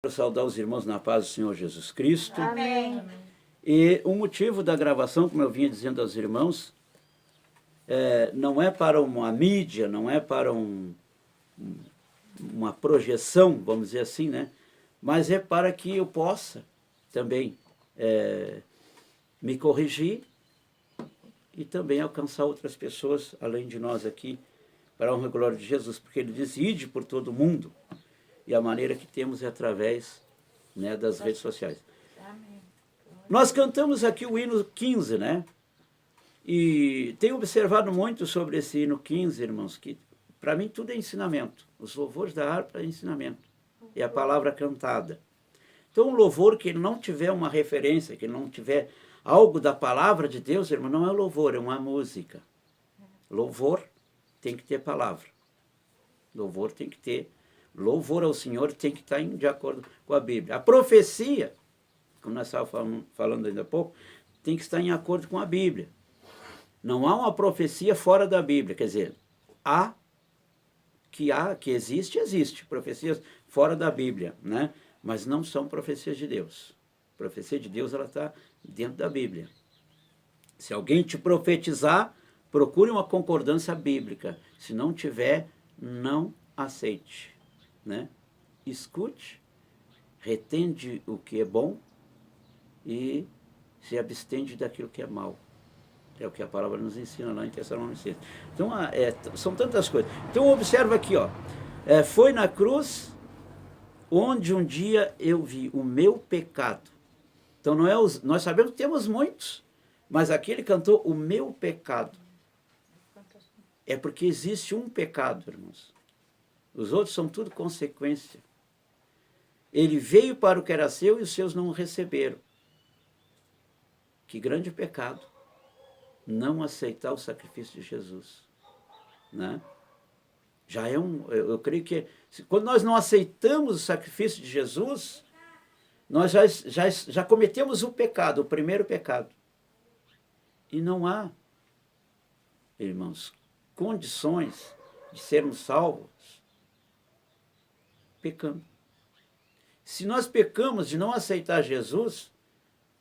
Quero saudar os irmãos na paz do Senhor Jesus Cristo. Amém. E o motivo da gravação, como eu vinha dizendo aos irmãos, não é para uma mídia, não é para uma projeção, vamos dizer assim, né? Mas é para que eu possa também me corrigir e também alcançar outras pessoas, além de nós aqui, para a honra e glória de Jesus, porque ele diz, ide por todo mundo, e a maneira que temos é através, né, das redes sociais. Amém. Nós cantamos aqui o hino 15, né? E tenho observado muito sobre esse hino 15, irmãos, que para mim tudo é ensinamento. Os louvores da harpa é ensinamento. É a palavra cantada. Então, um louvor que não tiver uma referência, que não tiver algo da palavra de Deus, irmão, não é louvor, é uma música. Louvor tem que ter palavra. Louvor tem que ter. Louvor ao Senhor tem que estar de acordo com a Bíblia. A profecia, como nós estávamos falando ainda há pouco, tem que estar em acordo com a Bíblia. Não há uma profecia fora da Bíblia. Quer dizer, que existe profecias fora da Bíblia, né? Mas não são profecias de Deus. A profecia de Deus, ela está dentro da Bíblia. Se alguém te profetizar, procure uma concordância bíblica. Se não tiver, não aceite, né? Escute, retende o que é bom e se abstende daquilo que é mal. É o que a palavra nos ensina lá em Tessalonicenses. Então, são tantas coisas. Então, observa aqui, ó. Foi na cruz onde um dia eu vi o meu pecado. Então, não é nós sabemos que temos muitos, mas aqui ele cantou o meu pecado. É porque existe um pecado, irmãos. Os outros são tudo consequência. Ele veio para o que era seu e os seus não o receberam. Que grande pecado. Não aceitar o sacrifício de Jesus, né? Já é eu creio que quando nós não aceitamos o sacrifício de Jesus, nós já cometemos o pecado, o primeiro pecado. E não há, irmãos, condições de sermos salvos pecando. Se nós pecamos de não aceitar Jesus,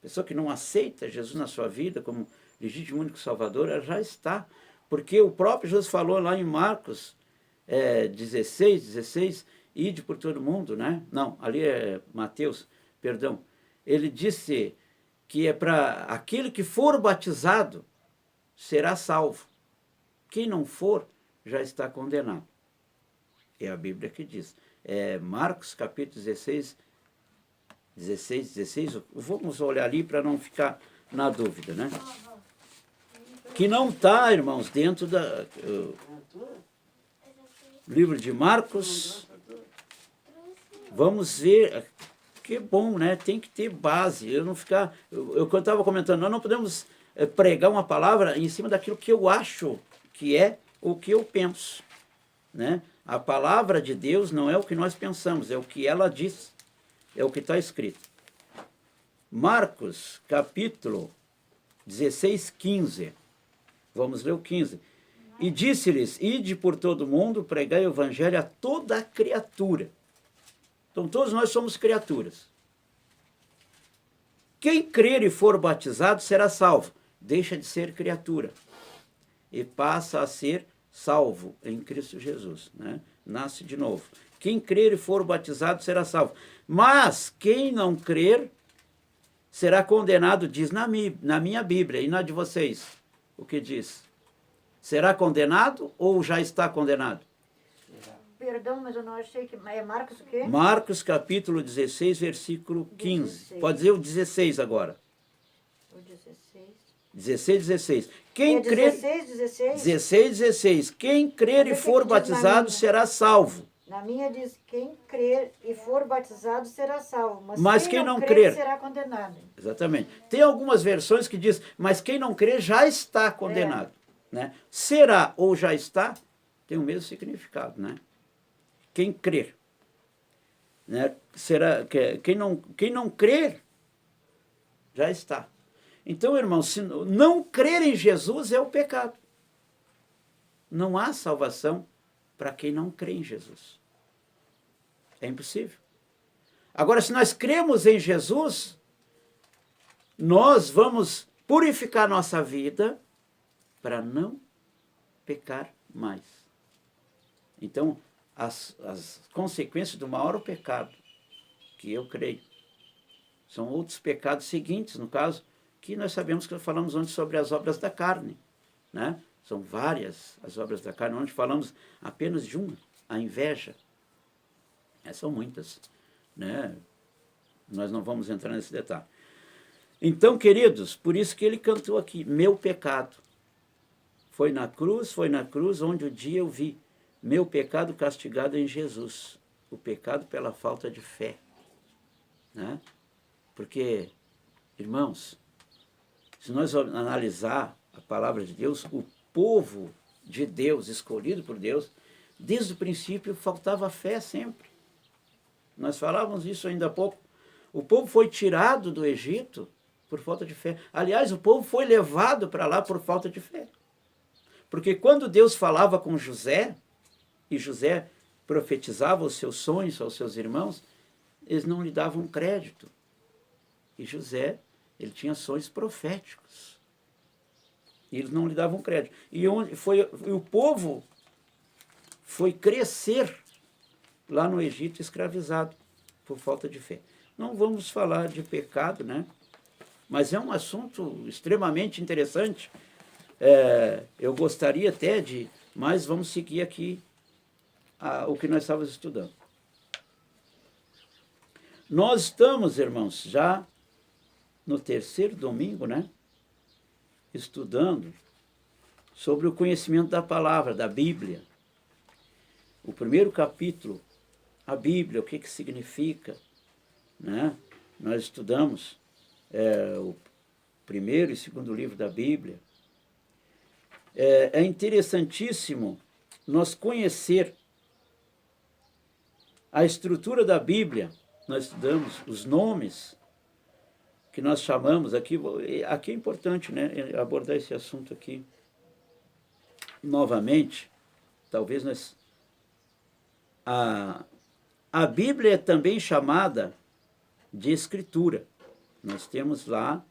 pessoa que não aceita Jesus na sua vida como legítimo único Salvador, ela já está. Porque o próprio Jesus falou lá em Marcos 16, ide por todo mundo, né? Não, ali é Mateus, perdão. Ele disse que é para aquele que for batizado, será salvo. Quem não for, já está condenado. É a Bíblia que diz. Marcos capítulo 16, vamos olhar ali para não ficar na dúvida, né? Que não está, irmãos, dentro da livro de Marcos. Vamos ver, que bom, né? Tem que ter base, eu não ficar... Eu estava comentando, nós não podemos pregar uma palavra em cima daquilo que eu acho que é ou que eu penso, né? A palavra de Deus não é o que nós pensamos, é o que ela diz, é o que está escrito. Marcos, capítulo 16, 15. Vamos ler o 15. E disse-lhes, ide por todo mundo, pregai o evangelho a toda a criatura. Então todos nós somos criaturas. Quem crer e for batizado será salvo. Deixa de ser criatura. E passa a ser salvo em Cristo Jesus, né? Nasce de novo. Quem crer e for batizado será salvo. Mas quem não crer será condenado, diz na minha Bíblia e na de vocês. O que diz? Será condenado ou já está condenado? Perdão, mas eu não achei que... É Marcos o quê? Marcos capítulo 16, versículo 15. 16. Pode dizer o 16 agora. O 16. 16. Quem 16. 16. Quem crer e for batizado será salvo. Na minha diz, quem crer e for batizado será salvo. Mas quem não crer será condenado. Exatamente. Tem algumas versões que diz, mas quem não crer já está condenado. Né? Será ou já está, tem o mesmo significado, né? Quem crer. Né? Quem não crer, já está. Então, irmãos, se não crer em Jesus é o pecado. Não há salvação para quem não crê em Jesus. É impossível. Agora, se nós cremos em Jesus, nós vamos purificar nossa vida para não pecar mais. Então, as consequências do maior pecado, que eu creio, são outros pecados seguintes, no caso, que nós sabemos que falamos ontem sobre as obras da carne, né? São várias as obras da carne, onde falamos apenas de uma, a inveja. São muitas, né? Nós não vamos entrar nesse detalhe. Então, queridos, por isso que ele cantou aqui, meu pecado. Foi na cruz onde o dia eu vi meu pecado castigado em Jesus. O pecado pela falta de fé, né? Porque, irmãos, se nós analisar a palavra de Deus, o povo de Deus, escolhido por Deus, desde o princípio faltava fé sempre. Nós falávamos isso ainda há pouco. O povo foi tirado do Egito por falta de fé. Aliás, o povo foi levado para lá por falta de fé. Porque quando Deus falava com José, e José profetizava os seus sonhos aos seus irmãos, eles não lhe davam crédito. E José, ele tinha sonhos proféticos. E eles não lhe davam crédito. E o povo foi crescer lá no Egito escravizado por falta de fé. Não vamos falar de pecado, né? Mas é um assunto extremamente interessante. Eu gostaria até de... Mas vamos seguir aqui o que nós estávamos estudando. Nós estamos, irmãos, já no terceiro domingo, né? Estudando sobre o conhecimento da palavra, da Bíblia. O primeiro capítulo, a Bíblia, o que significa, né? Nós estudamos o primeiro e segundo livro da Bíblia. É interessantíssimo nós conhecer a estrutura da Bíblia. Nós estudamos os nomes que nós chamamos aqui. Aqui é importante, né, abordar esse assunto aqui novamente. Talvez nós... A Bíblia é também chamada de Escritura. Nós temos lá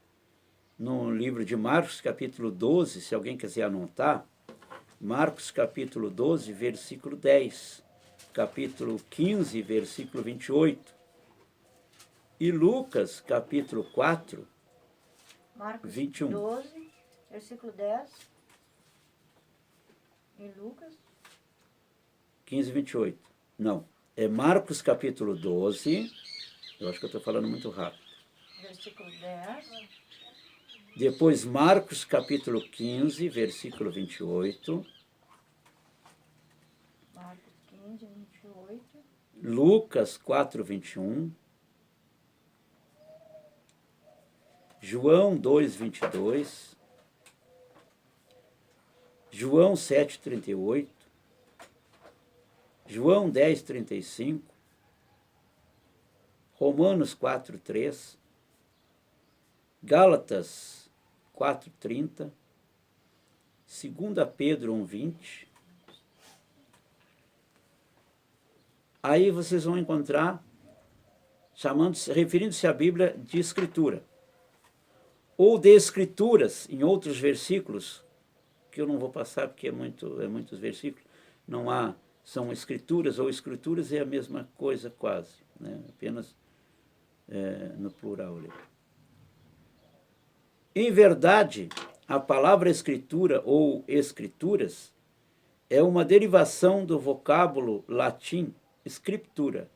no livro de Marcos, capítulo 12, se alguém quiser anotar, Marcos, capítulo 12, versículo 10, capítulo 15, versículo 28, e Lucas, capítulo 4, Marcos 21. 12, versículo 10, e Lucas 15, 28. Não, é Marcos, capítulo 12, eu acho que eu estou falando muito rápido. Versículo 10. Depois Marcos, capítulo 15, versículo 28. Marcos 15, 28. Lucas 4, 21. João 2, 22. João 7, 38. João 10, 35. Romanos 4, 3. Gálatas 4:30, 2 Pedro 1:20. Aí vocês vão encontrar, referindo-se à Bíblia de Escritura, ou de Escrituras, em outros versículos, que eu não vou passar porque é muitos versículos, não há, são Escrituras ou Escrituras, é a mesma coisa quase, né? Apenas no plural ali. Em verdade, a palavra escritura ou escrituras é uma derivação do vocábulo latim scriptura,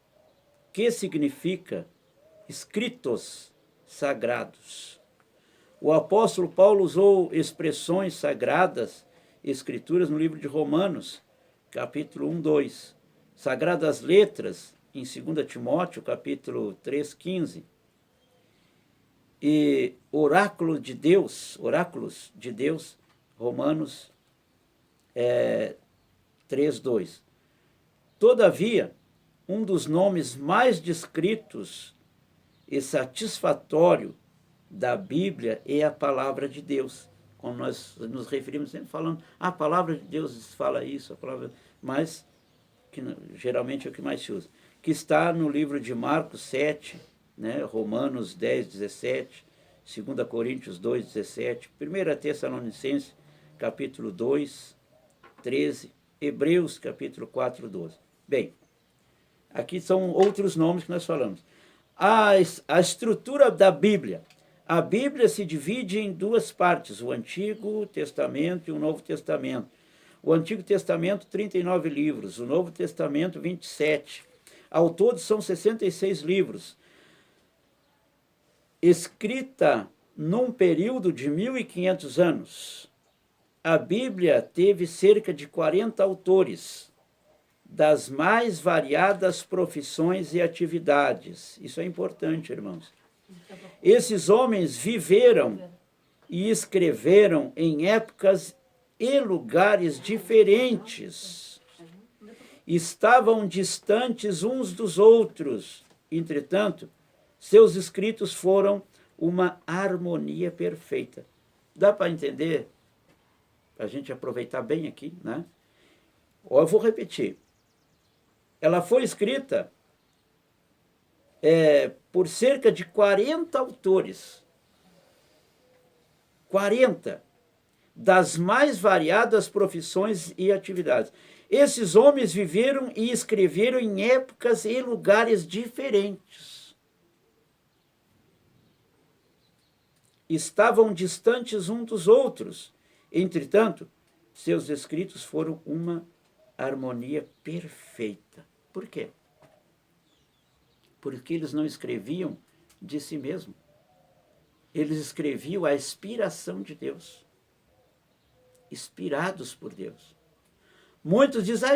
que significa escritos sagrados. O apóstolo Paulo usou expressões sagradas, escrituras, no livro de Romanos, capítulo 1, 2. Sagradas letras, em 2 Timóteo, capítulo 3, 15. E oráculos de Deus, Romanos 3, 2. Todavia, um dos nomes mais descritos e satisfatório da Bíblia é a palavra de Deus. Quando nós nos referimos sempre falando, a palavra de Deus fala isso, mas que geralmente é o que mais se usa. que está no livro de Marcos 7, né? Romanos 10, 17, 2 Coríntios 2, 17, 1 Tessalonicenses, capítulo 2, 13, Hebreus, capítulo 4, 12. Bem, aqui são outros nomes que nós falamos. A estrutura da Bíblia. A Bíblia se divide em duas partes, o Antigo Testamento e o Novo Testamento. O Antigo Testamento, 39 livros, o Novo Testamento, 27. Ao todo são 66 livros. Escrita num período de 1.500 anos. A Bíblia teve cerca de 40 autores, das mais variadas profissões e atividades. Isso é importante, irmãos. Esses homens viveram e escreveram em épocas e lugares diferentes. Estavam distantes uns dos outros. Entretanto, seus escritos foram uma harmonia perfeita. Dá para entender? Para a gente aproveitar bem aqui, né? Eu vou repetir. Ela foi escrita por cerca de 40 autores. 40 das mais variadas profissões e atividades. Esses homens viveram e escreveram em épocas e lugares diferentes. Estavam distantes uns dos outros. Entretanto, seus escritos foram uma harmonia perfeita. Por quê? Porque eles não escreviam de si mesmos. Eles escreviam a inspiração de Deus. Inspirados por Deus. Muitos dizem,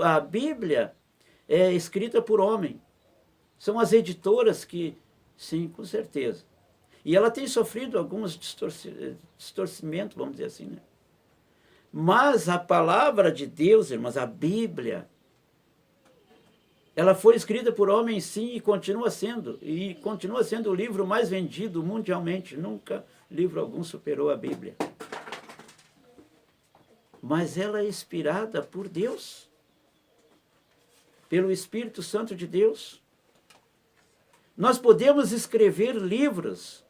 a Bíblia é escrita por homem. São as editoras que, sim, com certeza. E ela tem sofrido alguns distorcimentos, vamos dizer assim, né? Mas a palavra de Deus, irmãos, a Bíblia, ela foi escrita por homens, sim, e continua sendo. E continua sendo o livro mais vendido mundialmente. Nunca livro algum superou a Bíblia. Mas ela é inspirada por Deus, pelo Espírito Santo de Deus. Nós podemos escrever livros,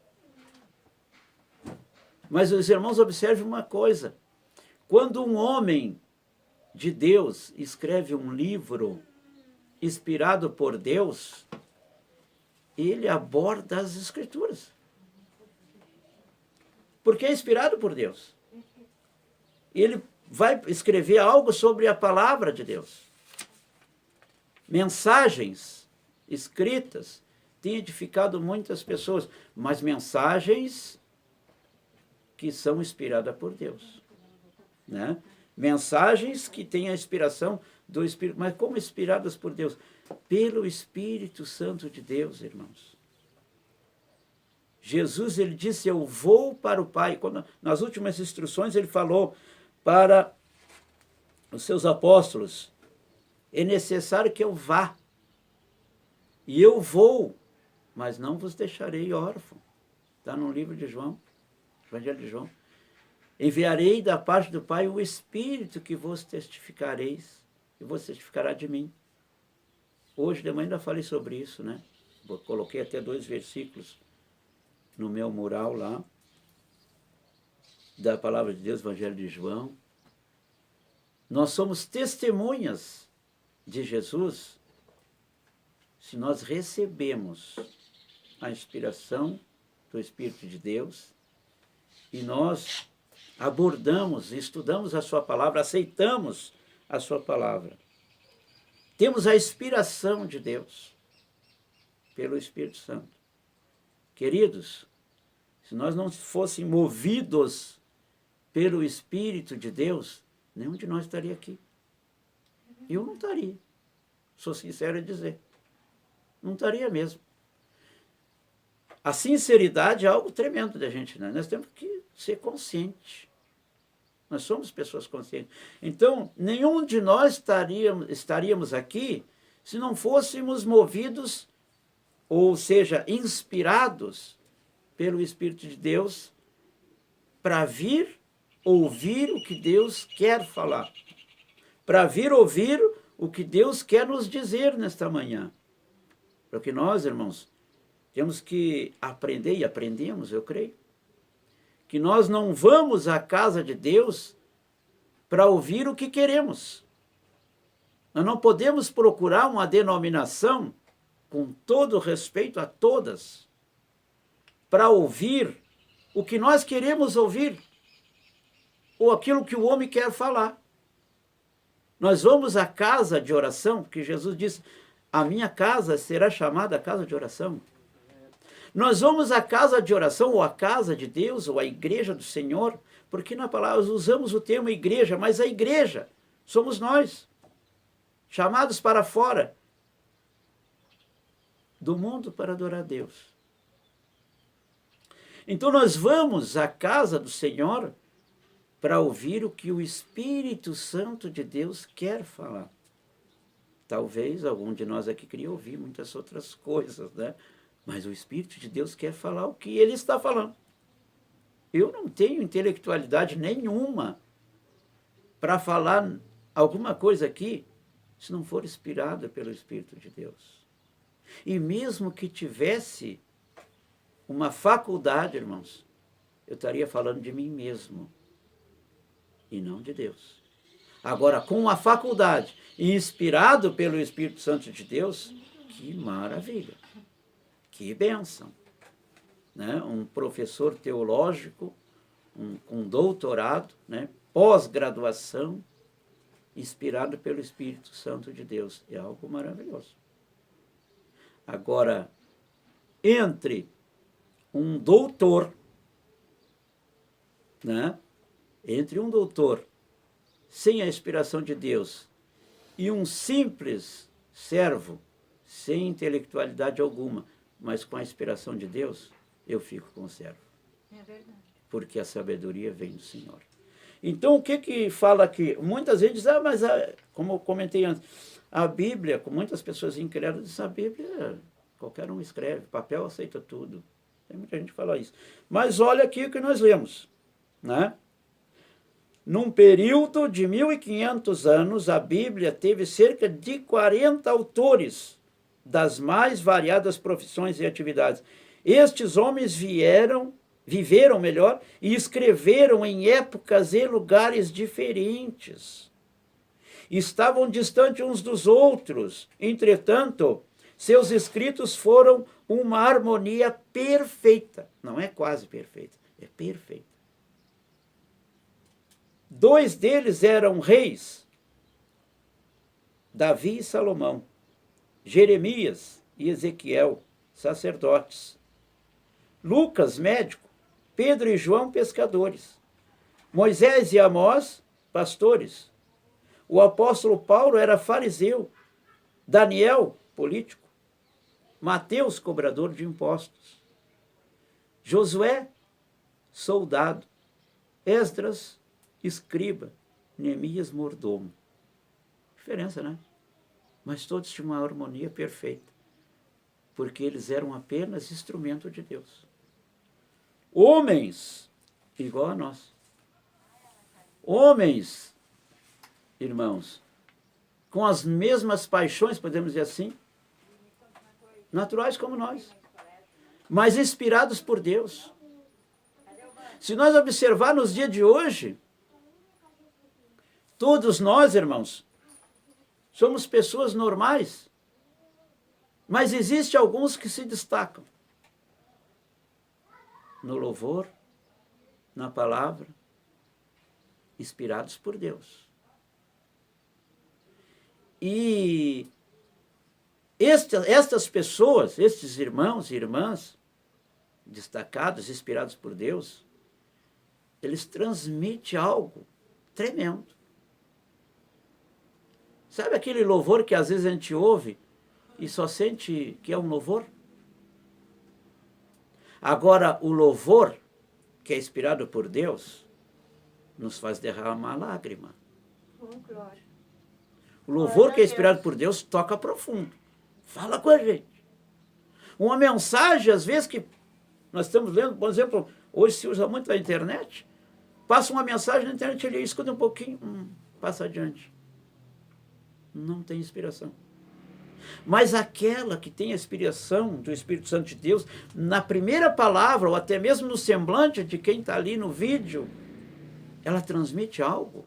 mas os irmãos observem uma coisa. Quando um homem de Deus escreve um livro inspirado por Deus, ele aborda as Escrituras. Porque é inspirado por Deus. Ele vai escrever algo sobre a palavra de Deus. Mensagens escritas têm edificado muitas pessoas, mas mensagens que são inspiradas por Deus. Né? Mensagens que têm a inspiração do Espírito, mas como inspiradas por Deus? Pelo Espírito Santo de Deus, irmãos. Jesus, ele disse, eu vou para o Pai. Quando, nas últimas instruções, ele falou para os seus apóstolos, é necessário que eu vá. E eu vou, mas não vos deixarei órfão. Está no livro de João, Evangelho de João. Enviarei da parte do Pai o Espírito que vos testificareis, e vos testificará de mim. Hoje de manhã ainda falei sobre isso, né? Coloquei até 2 versículos no meu mural lá, da palavra de Deus, Evangelho de João. Nós somos testemunhas de Jesus se nós recebemos a inspiração do Espírito de Deus e nós abordamos, estudamos a sua palavra, aceitamos a sua palavra. Temos a inspiração de Deus pelo Espírito Santo. Queridos, se nós não fôssemos movidos pelo Espírito de Deus, nenhum de nós estaria aqui. Eu não estaria. Sou sincero em dizer. Não estaria mesmo. A sinceridade é algo tremendo da gente, né? Nós temos que ser conscientes. Nós somos pessoas conscientes. Então, nenhum de nós estaríamos aqui se não fôssemos movidos, ou seja, inspirados pelo Espírito de Deus para vir ouvir o que Deus quer falar. Para vir ouvir o que Deus quer nos dizer nesta manhã. Porque nós, irmãos, temos que aprender, e aprendemos, eu creio, que nós não vamos à casa de Deus para ouvir o que queremos. Nós não podemos procurar uma denominação, com todo respeito a todas, para ouvir o que nós queremos ouvir, ou aquilo que o homem quer falar. Nós vamos à casa de oração, porque Jesus disse, a minha casa será chamada casa de oração. Nós vamos à casa de oração, ou à casa de Deus, ou à igreja do Senhor, porque na palavra usamos o termo igreja, mas a igreja somos nós, chamados para fora do mundo para adorar a Deus. Então nós vamos à casa do Senhor para ouvir o que o Espírito Santo de Deus quer falar. Talvez algum de nós aqui queria ouvir muitas outras coisas, né? Mas o Espírito de Deus quer falar o que Ele está falando. Eu não tenho intelectualidade nenhuma para falar alguma coisa aqui se não for inspirada pelo Espírito de Deus. E mesmo que tivesse uma faculdade, irmãos, eu estaria falando de mim mesmo e não de Deus. Agora, com a faculdade e inspirado pelo Espírito Santo de Deus, que maravilha, que bênção. Né? Um professor teológico, com doutorado, né? Pós-graduação, inspirado pelo Espírito Santo de Deus. É algo maravilhoso. Agora, entre um doutor, né? Entre um doutor sem a inspiração de Deus e um simples servo sem intelectualidade alguma, mas com a inspiração de Deus, eu fico com o servo. É verdade. Porque a sabedoria vem do Senhor. Então, o que fala aqui? Muitas vezes dizem, mas como eu comentei antes, a Bíblia, com muitas pessoas incrédulas, diz, a Bíblia, qualquer um escreve, papel aceita tudo. Tem muita gente que fala isso. Mas olha aqui o que nós lemos, né? Num período de 1500 anos, a Bíblia teve cerca de 40 autores das mais variadas profissões e atividades. Estes homens viveram e escreveram em épocas e lugares diferentes. Estavam distantes uns dos outros. Entretanto, seus escritos foram uma harmonia perfeita. Não é quase perfeita, é perfeita. 2 deles eram reis, Davi e Salomão, Jeremias e Ezequiel, sacerdotes, Lucas, médico, Pedro e João, pescadores, Moisés e Amós, pastores, o apóstolo Paulo era fariseu, Daniel, político, Mateus, cobrador de impostos, Josué, soldado, Esdras, escriba, Neemias, mordomo. Diferença, né? Mas todos tinham uma harmonia perfeita, porque eles eram apenas instrumento de Deus. Homens, igual a nós. Homens, irmãos, com as mesmas paixões, podemos dizer assim, naturais como nós, mas inspirados por Deus. Se nós observar nos dias de hoje, todos nós, irmãos, somos pessoas normais, mas existem alguns que se destacam no louvor, na palavra, inspirados por Deus. E estas pessoas, estes irmãos e irmãs, destacados, inspirados por Deus, eles transmitem algo tremendo. Sabe aquele louvor que às vezes a gente ouve e só sente que é um louvor? Agora, o louvor, que é inspirado por Deus, nos faz derramar lágrima. Glória. O louvor que é inspirado por Deus toca profundo. Fala com a gente. Uma mensagem, às vezes, que nós estamos lendo, por exemplo, hoje se usa muito a internet, passa uma mensagem na internet, ele escuta um pouquinho, passa adiante. não tem inspiração. Mas aquela que tem a inspiração do Espírito Santo de Deus, na primeira palavra, ou até mesmo no semblante de quem está ali no vídeo, ela transmite algo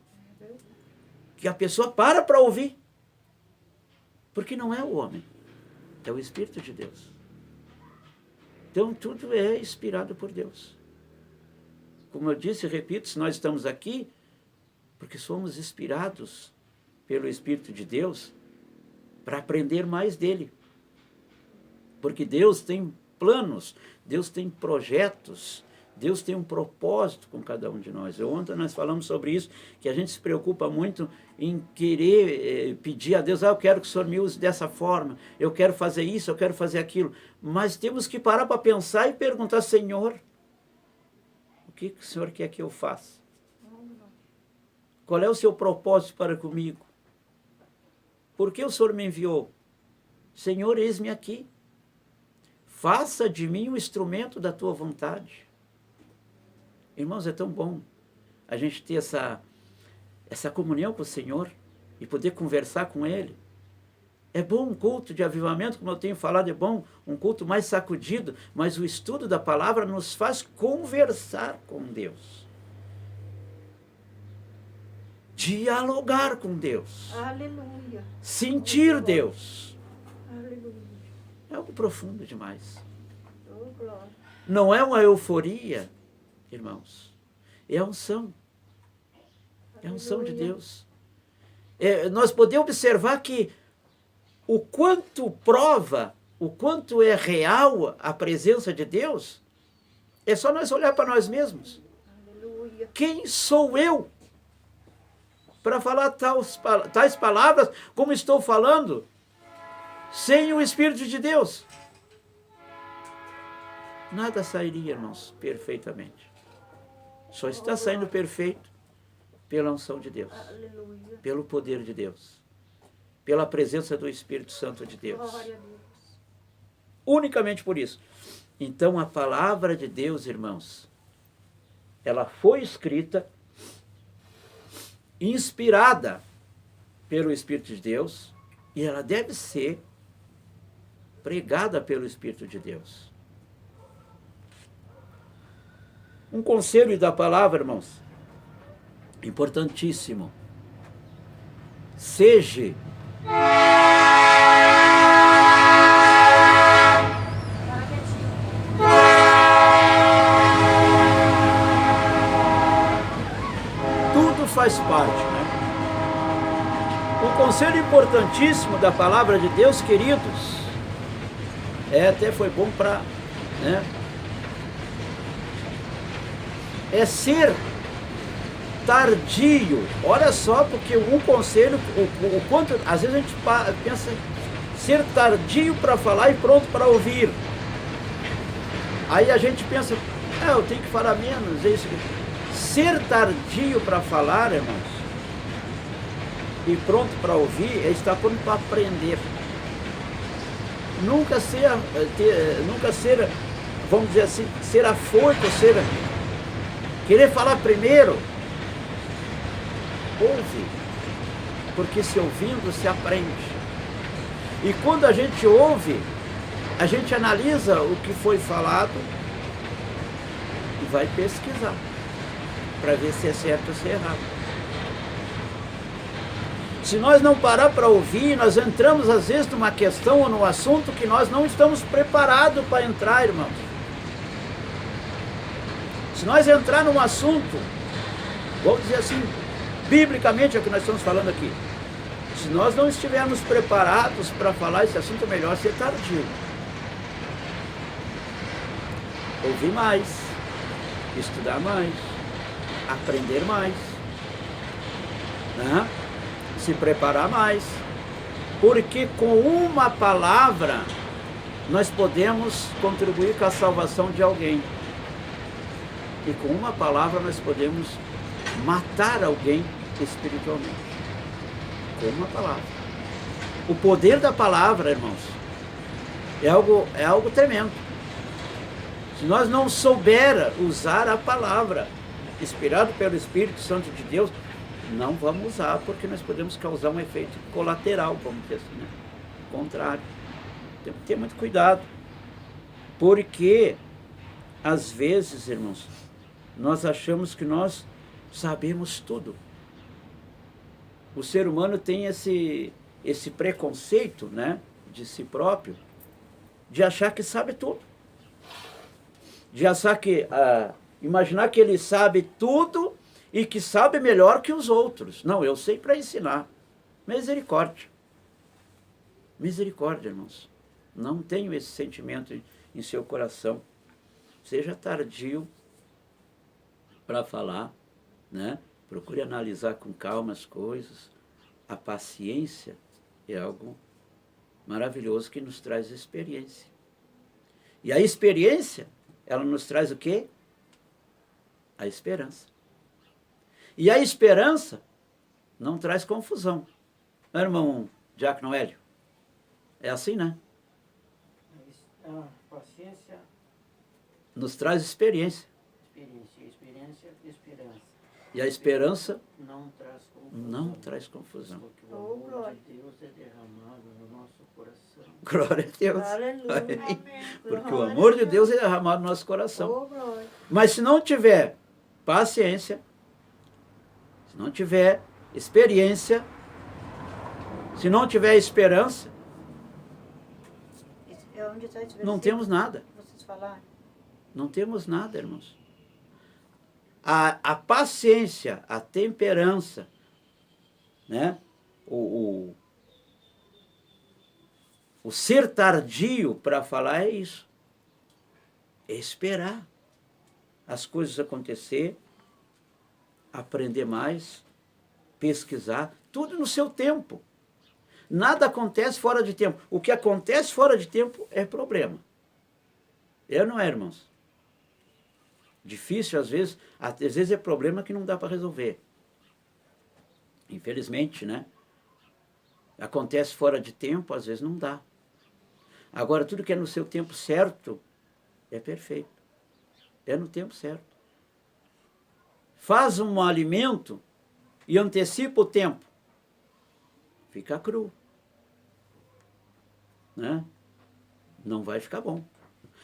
que a pessoa para ouvir. Porque não é o homem, é o Espírito de Deus. Então tudo é inspirado por Deus. Como eu disse e repito, se nós estamos aqui, porque somos inspirados pelo Espírito de Deus, para aprender mais dele. Porque Deus tem planos, Deus tem projetos, Deus tem um propósito com cada um de nós. Ontem nós falamos sobre isso, que a gente se preocupa muito em querer pedir a Deus, eu quero que o Senhor me use dessa forma, eu quero fazer isso, eu quero fazer aquilo. Mas temos que parar para pensar e perguntar, Senhor, o que o Senhor quer que eu faça? Qual é o seu propósito para comigo? Por que o Senhor me enviou? Senhor, eis-me aqui. Faça de mim um instrumento da tua vontade. Irmãos, é tão bom a gente ter essa comunhão com o Senhor e poder conversar com Ele. É bom um culto de avivamento, como eu tenho falado, é bom um culto mais sacudido, mas o estudo da palavra nos faz conversar com Deus. Dialogar com Deus. Aleluia. Sentir Deus. Aleluia. É algo profundo demais. Oh, glória. Não é uma euforia, irmãos. É a unção. É a unção de Deus. Nós podemos observar que o quanto prova, o quanto é real a presença de Deus, é só nós olhar para nós mesmos. Aleluia. Quem sou eu para falar tais palavras como estou falando, sem o Espírito de Deus? Nada sairia, irmãos, perfeitamente. Só está saindo perfeito pela unção de Deus, Aleluia. pelo poder de Deus, pela presença do Espírito Santo de Deus. Glória a Deus. Unicamente por isso. Então a palavra de Deus, irmãos, ela foi escrita, inspirada pelo Espírito de Deus, e ela deve ser pregada pelo Espírito de Deus. Um conselho da palavra, irmãos, importantíssimo. Seja tudo faz parte, né? Um conselho importantíssimo da palavra de Deus, queridos, até foi bom para, né? É ser tardio. Olha só, porque um conselho, o quanto, às vezes a gente pensa ser tardio para falar e pronto para ouvir. Aí a gente pensa, eu tenho que falar menos, é isso. Ser tardio para falar, irmãos, e pronto para ouvir, é estar pronto para aprender. Nunca ser, vamos dizer assim, ser afoito, querer falar primeiro. Ouve, porque se ouvindo se aprende. E quando a gente ouve, a gente analisa o que foi falado e vai pesquisar para ver se é certo ou se é errado. Se nós não parar para ouvir, nós entramos às vezes numa questão ou num assunto que nós não estamos preparados para entrar, irmãos. Se nós entrar num assunto, vamos dizer assim, biblicamente é o que nós estamos falando aqui, se nós não estivermos preparados para falar esse assunto, é melhor ser tardio. Ouvir mais, estudar mais, aprender mais, né? Se preparar mais, porque com uma palavra nós podemos contribuir com a salvação de alguém. E com uma palavra nós podemos matar alguém espiritualmente. Com uma palavra. O poder da palavra, irmãos, é algo tremendo. Se nós não souber usar a palavra, inspirado pelo Espírito Santo de Deus, não vamos usar, porque nós podemos causar um efeito colateral, vamos dizer assim, né? Ao contrário. Temos que ter muito cuidado. Porque, às vezes, irmãos, nós achamos que nós sabemos tudo. O ser humano tem esse preconceito, né, de si próprio, de achar que sabe tudo. De achar que, imaginar que ele sabe tudo e que sabe melhor que os outros. Não, eu sei para ensinar. Misericórdia. Misericórdia, irmãos. Não tenho esse sentimento em seu coração. Seja tardio para falar, né? Procure analisar com calma as coisas. A paciência é algo maravilhoso que nos traz experiência. E a experiência, ela nos traz o quê? A esperança. E a esperança não traz confusão. Não é, irmão Diácono Hélio? É assim, né? A paciência, Nos traz experiência. experiência, esperança. E a esperança Não traz confusão. não traz confusão. Porque o amor de Deus é derramado no nosso coração. Glória a Deus. Aleluia. Amém. Porque o Glória amor a de Deus é derramado no nosso coração. Oh, glória. Mas se não tiver paciência, se não tiver experiência, se não tiver esperança, É onde está esse não versículo temos nada. que vocês falaram? Não temos nada, irmãos. A paciência, a temperança, né? O ser tardio para falar é isso. É esperar as coisas acontecer, aprender mais, pesquisar, tudo no seu tempo. Nada acontece fora de tempo. O que acontece fora de tempo é problema. É ou não é, irmãos? Difícil, às vezes é problema que não dá para resolver. Infelizmente, né? Acontece fora de tempo, às vezes não dá. Agora, tudo que é no seu tempo certo é perfeito. É no tempo certo. Faz um alimento e antecipa o tempo. Fica cru. Né? Não vai ficar bom.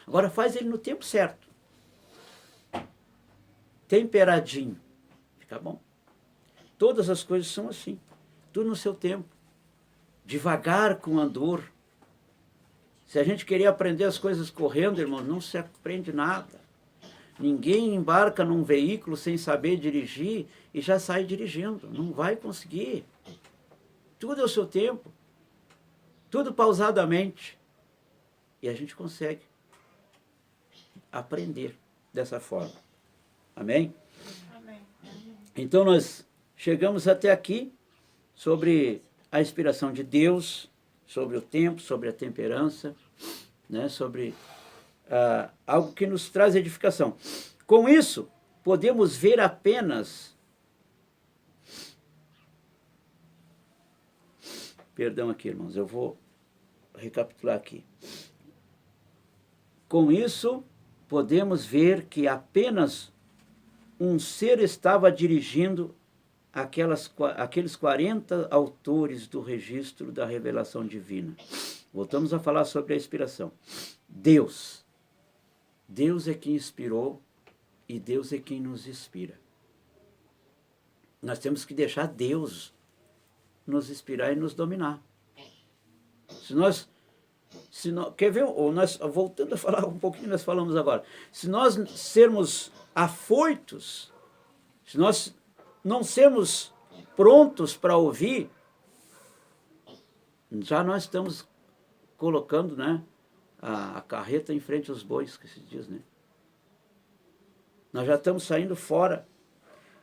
Agora faz ele no tempo certo. Temperadinho. Fica bom. Todas as coisas são assim. Tudo no seu tempo. Devagar com andor. Se a gente querer aprender as coisas correndo, irmão, não se aprende nada. Ninguém embarca num veículo sem saber dirigir e já sai dirigindo. Não vai conseguir. Tudo é o seu tempo. Tudo pausadamente. E a gente consegue aprender dessa forma. Amém? Amém. Então nós chegamos até aqui sobre a inspiração de Deus, sobre o tempo, sobre a temperança, né? Sobre algo que nos traz edificação. Com isso, podemos ver apenas... Perdão aqui, irmãos, eu vou recapitular aqui. Com isso, podemos ver que apenas um ser estava dirigindo aqueles 40 autores do registro da revelação divina. Voltamos a falar sobre a inspiração. Deus. Deus é quem inspirou e Deus é quem nos inspira. Nós temos que deixar Deus nos inspirar e nos dominar. Quer ver? Voltando a falar um pouquinho, nós falamos agora. Se nós sermos afoitos, se nós não sermos prontos para ouvir, já nós estamos colocando, né, a carreta em frente aos bois, que se diz, né? Nós já estamos saindo fora.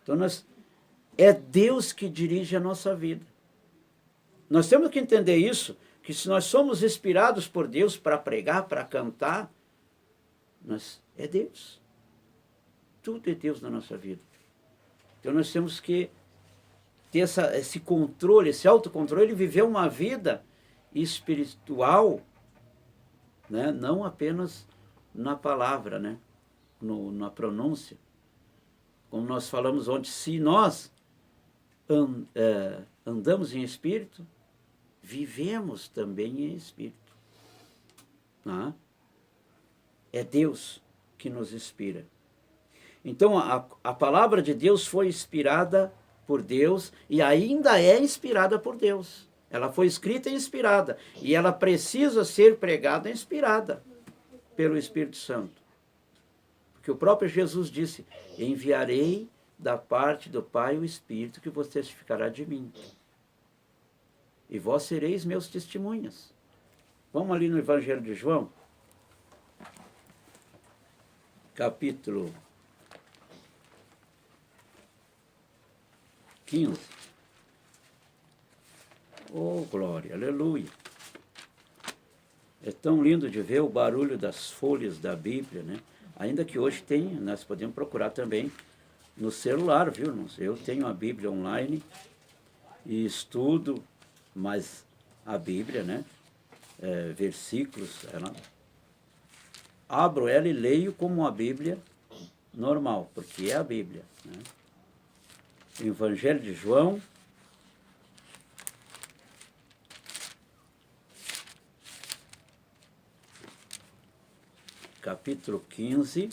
Então é Deus que dirige a nossa vida. Nós temos que entender isso, que se nós somos inspirados por Deus para pregar, para cantar, é Deus. Tudo é Deus na nossa vida. Então nós temos que ter esse controle, esse autocontrole, e viver uma vida espiritual, né? Não apenas na palavra, né? Na pronúncia. Como nós falamos ontem, se nós andamos em espírito, vivemos também em espírito. Não é? É Deus que nos inspira. Então, a palavra de Deus foi inspirada por Deus e ainda é inspirada por Deus. Ela foi escrita e inspirada. E ela precisa ser pregada e inspirada pelo Espírito Santo. Porque o próprio Jesus disse: enviarei da parte do Pai o Espírito que vos testificará de mim. E vós sereis meus testemunhas. Vamos ali no Evangelho de João, capítulo 15. Oh, glória, aleluia. É tão lindo de ver o barulho das folhas da Bíblia, né? Ainda que hoje tem, nós podemos procurar também no celular, viu, irmãos? Eu tenho a Bíblia online e estudo, mas a Bíblia, né? Versículos, abro ela e leio como uma Bíblia normal, porque é a Bíblia, né? Evangelho de João, capítulo 15.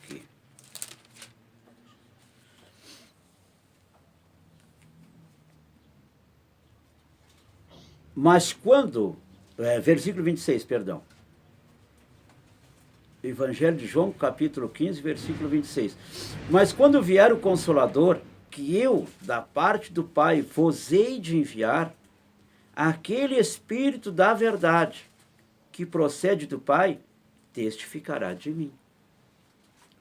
Aqui. Mas quando... versículo 26, perdão. Evangelho de João, capítulo 15, versículo 26. Mas quando vier o Consolador, que eu, da parte do Pai, vos hei de enviar, aquele Espírito da verdade, que procede do Pai, testificará de mim.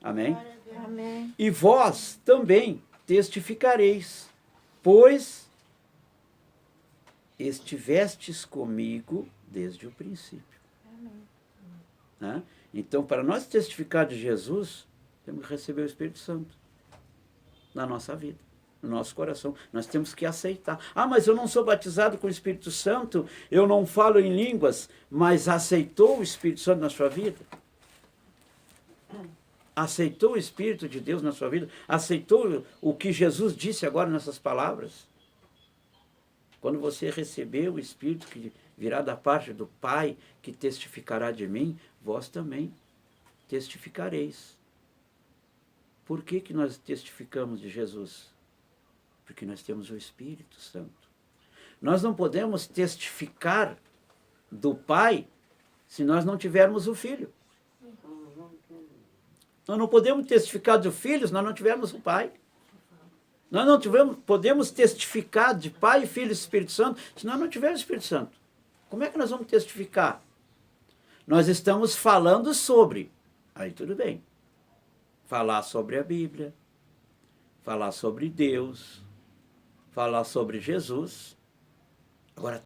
Amém? Amém. E vós também testificareis, pois estivestes comigo desde o princípio. Né? Então, para nós testificar de Jesus, temos que receber o Espírito Santo na nossa vida, no nosso coração. Nós temos que aceitar. Ah, mas eu não sou batizado com o Espírito Santo, eu não falo em línguas, mas aceitou o Espírito Santo na sua vida? Aceitou o Espírito de Deus na sua vida? Aceitou o que Jesus disse agora nessas palavras? Quando você receber o Espírito que virá da parte do Pai, que testificará de mim, vós também testificareis. Por que que nós testificamos de Jesus? Porque nós temos o Espírito Santo. Nós não podemos testificar do Pai se nós não tivermos o Filho. Nós não podemos testificar do Filho se nós não tivermos o Pai. Nós não podemos testificar de Pai, Filho e Espírito Santo se nós não tivermos o Espírito Santo. Como é que nós vamos testificar? Nós estamos falando sobre. Aí tudo bem. Falar sobre a Bíblia, falar sobre Deus, falar sobre Jesus. Agora,